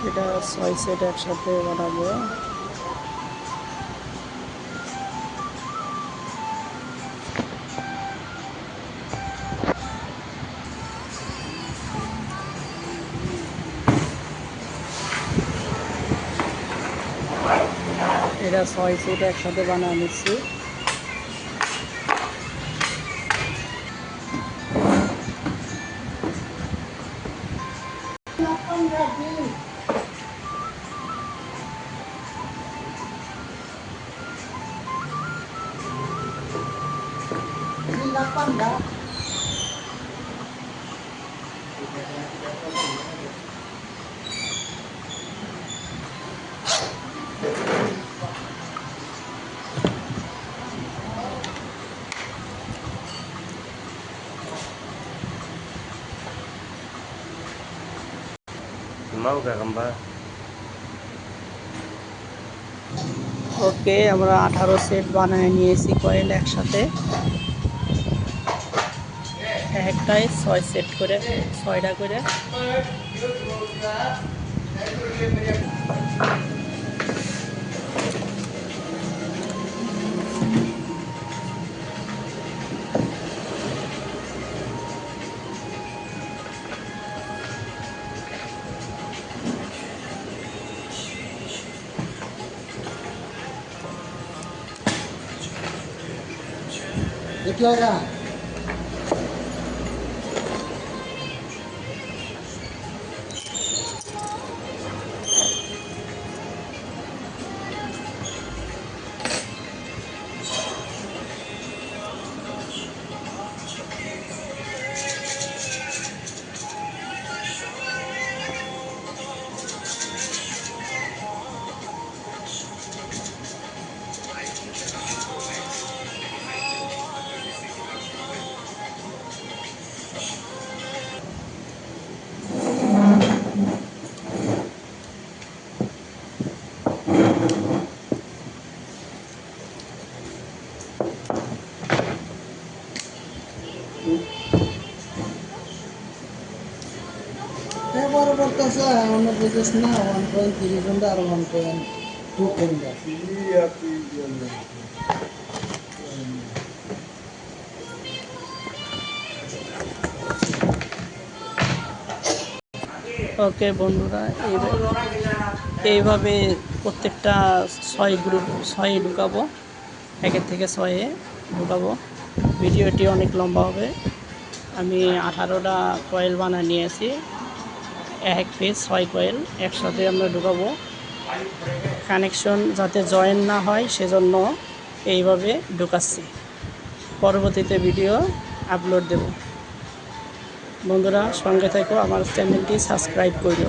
এটা 6 সেট একসাথে বানাবো। এটা 6 সেট একসাথে বানিয়ে নিচ্ছি। mau gak kembang? ওকে, আমরা 18 সেট বানিয়ে নিয়েছি কয়েল একসাথে। একটাই 6 সেট করে, 6টা করে। देखिएगा বলতেছে অন্য বুঝিস না 1.3 ঘন্টা আর 1.2 ঘন্টা ওকে বন্ধুরা, এইভাবে প্রত্যেকটা 6 ঢুকাবো, 1 থেকে 6 ঢুকাবো। ভিডিওটি অনেক লম্বা হবে। আমি 18টা কয়েল বানিয়ে নিয়েছি। এক পিস 6 কয়েল একসাথে আমরা ঢুকাবো। কানেকশন যাতে জয়েন না হয় সেজন্য এইভাবে ঢুকাচ্ছি। পরবর্তীতে ভিডিও আপলোড দেব। বন্ধুরা সঙ্গে থেকো, আমার চ্যানেলটি সাবস্ক্রাইব করো।